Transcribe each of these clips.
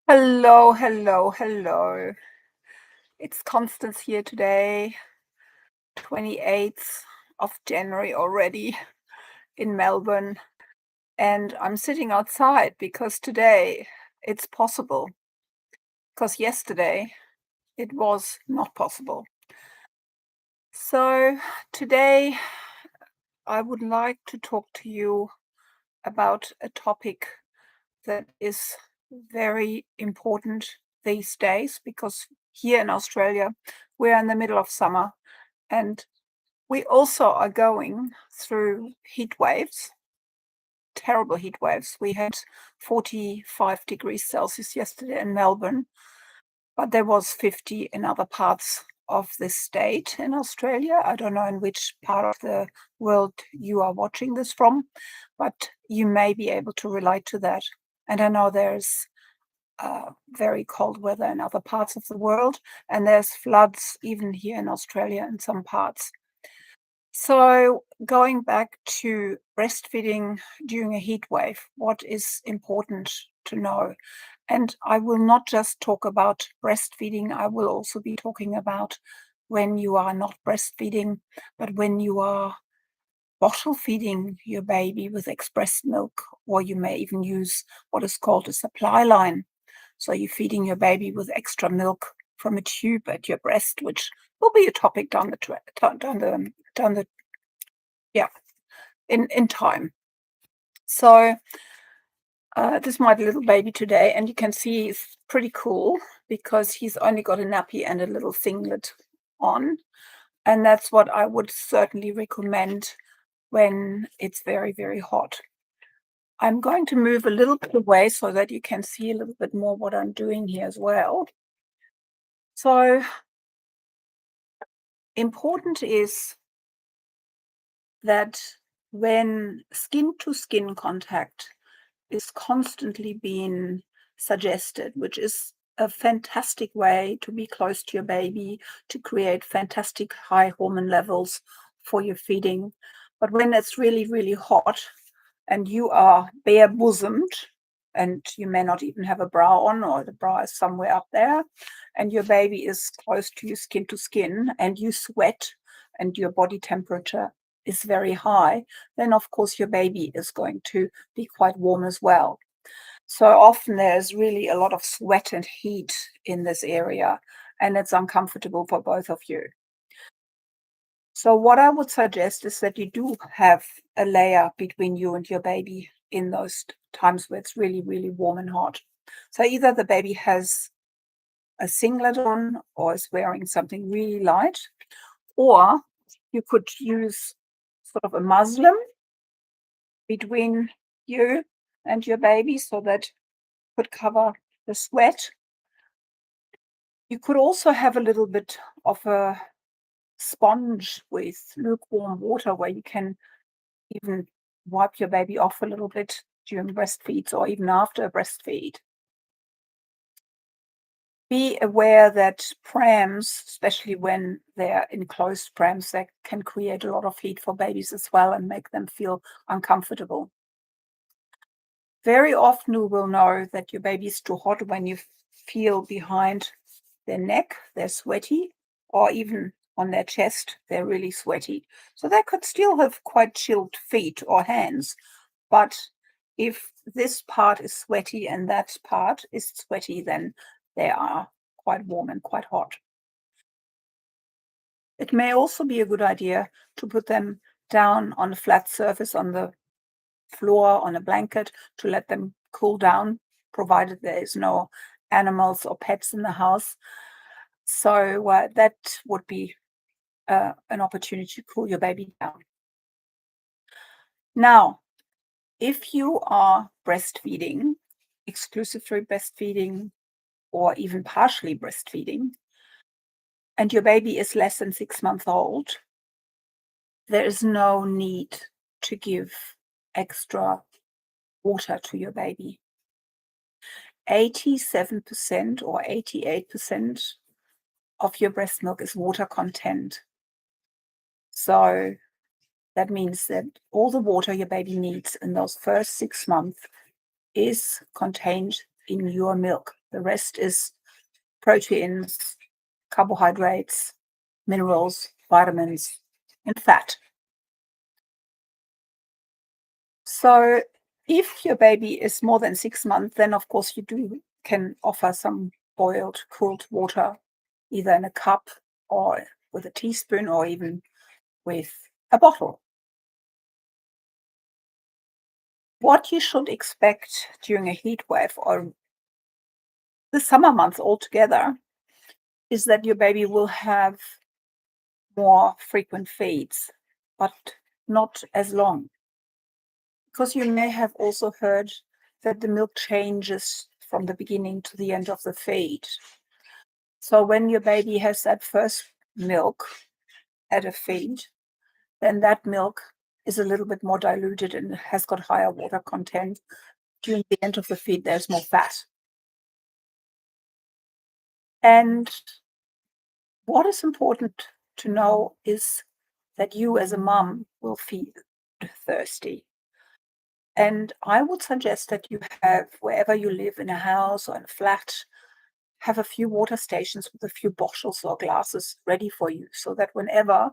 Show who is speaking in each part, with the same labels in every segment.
Speaker 1: Hello, hello, hello. It's Constance here today, 28th of January already in Melbourne. And I'm sitting outside because today it's possible, because yesterday it was not possible. So today I would like to talk to you about a topic that is very important these days because here in Australia, we're in the middle of summer. And we also are going through heat waves, terrible heat waves. We had 45 degrees Celsius yesterday in Melbourne, but there was 50 in other parts of the state in Australia. I don't know in which part of the world you are watching this from, but you may be able to relate to that. And I know there's very cold weather in other parts of the world, and there's floods even here in Australia in some parts. So going back to breastfeeding during a heat wave, what is important to know? And I will not just talk about breastfeeding, I will also be talking about when you are not breastfeeding, but when you are bottle feeding your baby with expressed milk, or you may even use what is called a supply line. So you're feeding your baby with extra milk from a tube at your breast, which will be a topic down the yeah in time. So this is my little baby today, and you can see he's pretty cool because he's only got a nappy and a little singlet on, and that's what I would certainly recommend when it's very, very hot. I'm going to move a little bit away so that you can see a little bit more what I'm doing here as well. So important is that when skin-to-skin contact is constantly being suggested, which is a fantastic way to be close to your baby, to create fantastic high hormone levels for your feeding. But when it's really, really hot and you are bare bosomed, and you may not even have a bra on, or the bra is somewhere up there, and your baby is close to you skin to skin, and you sweat, and your body temperature is very high, then of course your baby is going to be quite warm as well. So often there's really a lot of sweat and heat in this area, and it's uncomfortable for both of you. So what I would suggest is that you do have a layer between you and your baby in those times where it's really, really warm and hot. So either the baby has a singlet on or is wearing something really light, or you could use sort of a muslin between you and your baby so that could cover the sweat. You could also have a little bit of a sponge with lukewarm water where you can even wipe your baby off a little bit during breastfeeds or even after a breastfeed. Be aware that prams, especially when they're enclosed prams, they can create a lot of heat for babies as well and make them feel uncomfortable. Very often you will know that your baby is too hot when you feel behind their neck, they're sweaty, or even on their chest, they're really sweaty. So they could still have quite chilled feet or hands. But if this part is sweaty and that part is sweaty, then they are quite warm and quite hot. It may also be a good idea to put them down on a flat surface on the floor, on a blanket, to let them cool down, provided there is no animals or pets in the house. So that would be an opportunity to cool your baby down. Now, if you are breastfeeding, exclusively breastfeeding, or even partially breastfeeding, and your baby is less than 6 months old, there is no need to give extra water to your baby. 87% or 88% of your breast milk is water content. So that means that all the water your baby needs in those first 6 months is contained in your milk. The rest is proteins, carbohydrates, minerals, vitamins, and fat. So if your baby is more than 6 months, then of course you can offer some boiled, cooled water, either in a cup or with a teaspoon or even with a bottle. What you should expect during a heat wave or the summer months altogether is that your baby will have more frequent feeds, but not as long. Because you may have also heard that the milk changes from the beginning to the end of the feed. So when your baby has that first milk at a feed, then that milk is a little bit more diluted and has got higher water content. During the end of the feed, there's more fat. And what is important to know is that you as a mom will feel thirsty. And I would suggest that you have, wherever you live, in a house or in a flat, have a few water stations with a few bottles or glasses ready for you, so that whenever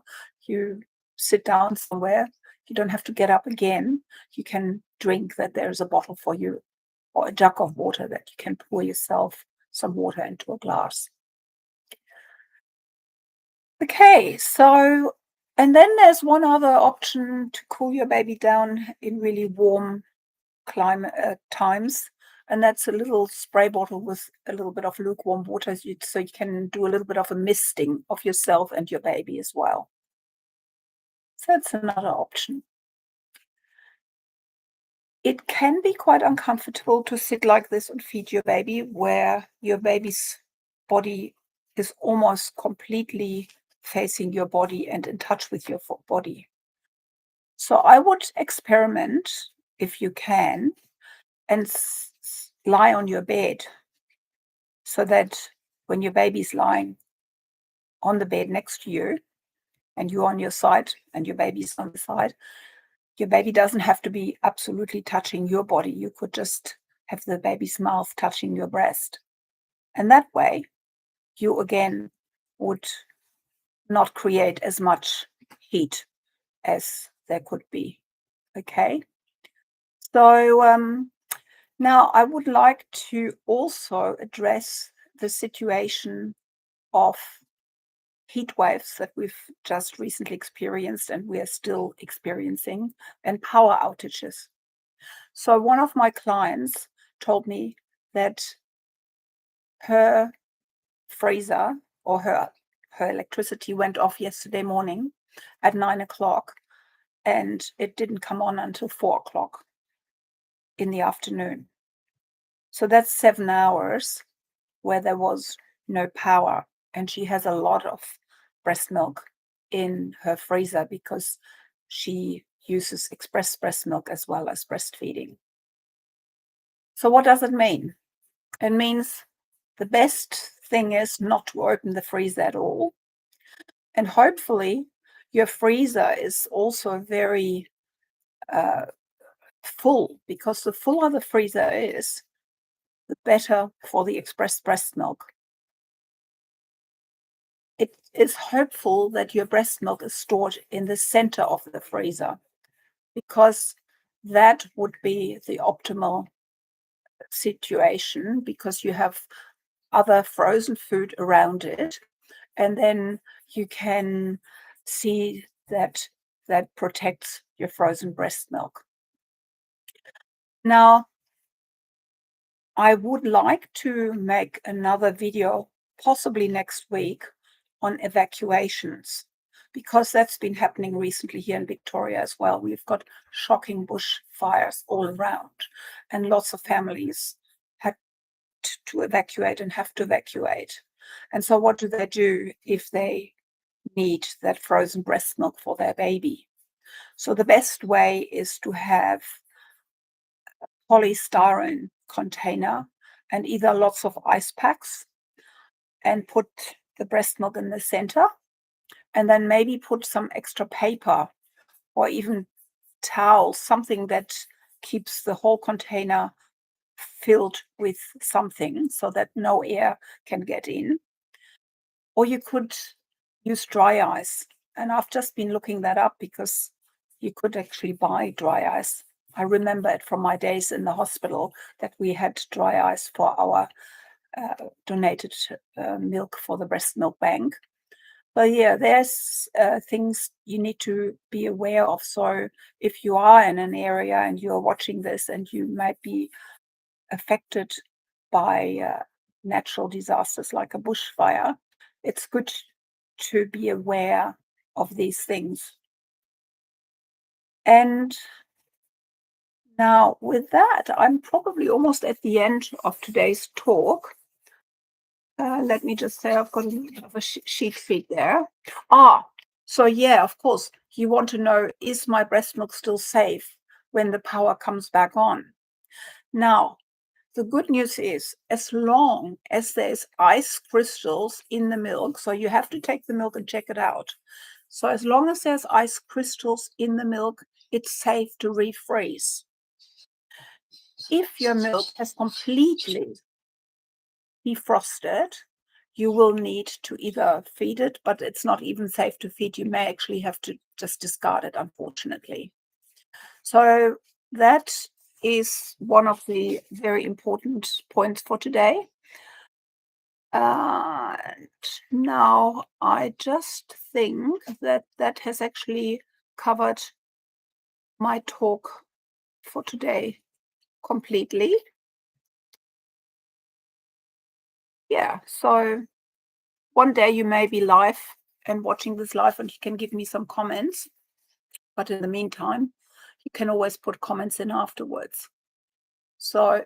Speaker 1: you sit down somewhere, you don't have to get up again. You can drink, that there's a bottle for you, or a jug of water that you can pour yourself some water into a glass. Okay, so, and then there's one other option to cool your baby down in really warm climate times, and that's a little spray bottle with a little bit of lukewarm water, so you can do a little bit of a misting of yourself and your baby as well. So that's another option. It can be quite uncomfortable to sit like this and feed your baby, where your baby's body is almost completely facing your body and in touch with your body. So I would experiment, if you can, and lie on your bed, so that when your baby's lying on the bed next to you and you're on your side and your baby's on the side, your baby doesn't have to be absolutely touching your body. You could just have the baby's mouth touching your breast. And that way, you again would not create as much heat as there could be. Okay. So now I would like to also address the situation of heat waves that we've just recently experienced and we are still experiencing, and power outages. So one of my clients told me that her freezer, or her electricity went off yesterday morning at 9 o'clock, and it didn't come on until 4 o'clock in the afternoon. So that's 7 hours where there was no power, and she has a lot of breast milk in her freezer because she uses express breast milk as well as breastfeeding. So what does it mean? It means the best thing is not to open the freezer at all. And hopefully your freezer is also very full, because the fuller the freezer is, the better for the express breast milk. It is hopeful that your breast milk is stored in the center of the freezer, because that would be the optimal situation, because you have other frozen food around it, and then you can see that that protects your frozen breast milk. Now, I would like to make another video, possibly next week, on evacuations, because that's been happening recently here in Victoria as well. We've got shocking bushfires all around, and lots of families had to evacuate and have to evacuate. And so what do they do if they need that frozen breast milk for their baby? So the best way is to have a polystyrene container and either lots of ice packs, and put the breast milk in the center, and then maybe put some extra paper or even towels, something that keeps the whole container filled with something so that no air can get in. Or you could use dry ice. And I've just been looking that up because you could actually buy dry ice. I remember it from my days in the hospital that we had dry ice for our donated milk for the breast milk bank. But yeah, there's things you need to be aware of. So if you are in an area and you're watching this and you might be affected by natural disasters like a bushfire, it's good to be aware of these things. And now with that, I'm probably almost at the end of today's talk. Let me just say I've got a little bit of a sheet feed there. So yeah, of course, you want to know, is my breast milk still safe when the power comes back on? Now, the good news is, as long as there's ice crystals in the milk, so you have to take the milk and check it out. So as long as there's ice crystals in the milk, it's safe to refreeze. If your milk has completely defrosted, you will need to either feed it, but it's not even safe to feed. You may actually have to just discard it, unfortunately. So that is one of the very important points for today. And now I just think that that has actually covered my talk for today completely. Yeah, so one day you may be live and watching this live and you can give me some comments. But in the meantime, you can always put comments in afterwards. So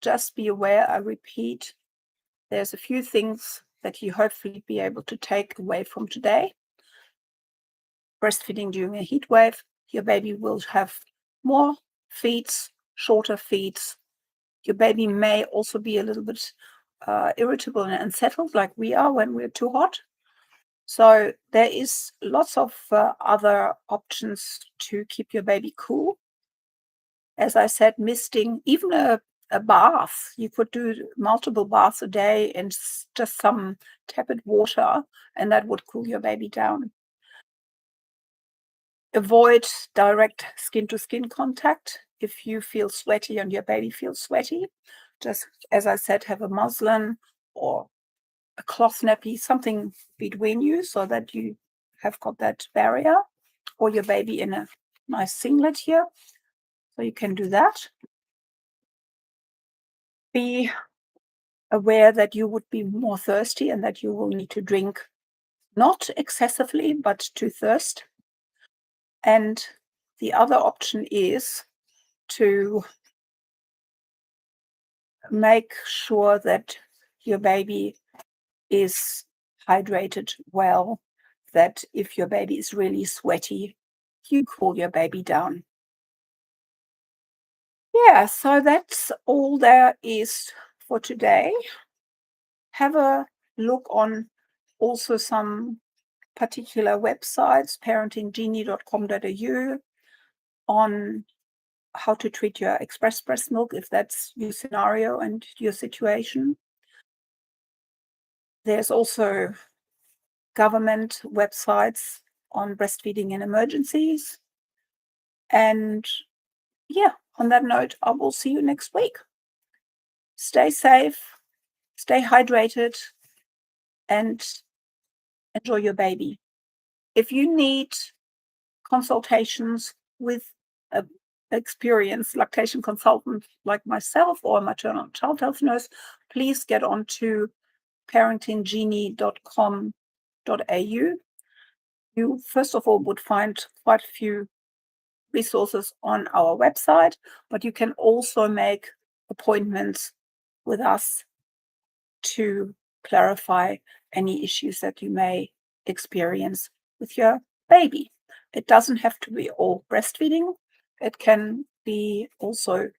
Speaker 1: just be aware, I repeat, there's a few things that you hopefully be able to take away from today. Breastfeeding during a heat wave, your baby will have more feeds, shorter feeds. Your baby may also be a little bit irritable and unsettled like we are when we're too hot. So there is lots of other options to keep your baby cool. As I said, misting, even a bath. You could do multiple baths a day in just some tepid water, and that would cool your baby down. Avoid direct skin-to-skin contact. If you feel sweaty and your baby feels sweaty, just, as I said, have a muslin or a cloth nappy, something between you so that you have got that barrier, or your baby in a nice singlet here. So you can do that. Be aware that you would be more thirsty and that you will need to drink not excessively, but to thirst. And the other option is to make sure that your baby is hydrated well, that if your baby is really sweaty, you cool your baby down. Yeah, so that's all there is for today. Have a look on also some particular websites, parentinggenie.com.au, on how to treat your express breast milk if that's your scenario and your situation. There's also government websites on breastfeeding in emergencies. And yeah, on that note, I will see you next week. Stay safe, stay hydrated, and enjoy your baby. If you need consultations with an experienced lactation consultant like myself or a maternal child health nurse, please get on to parentinggenie.com.au. You, first of all, would find quite a few resources on our website, but you can also make appointments with us to clarify any issues that you may experience with your baby. It doesn't have to be all breastfeeding. It can be also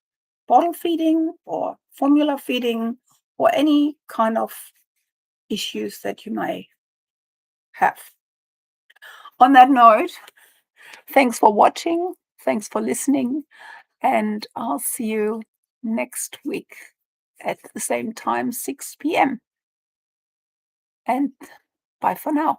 Speaker 1: bottle feeding or formula feeding or any kind of issues that you may have. On that note, thanks for watching. Thanks for listening. And I'll see you next week at the same time, 6 p.m. And bye for now.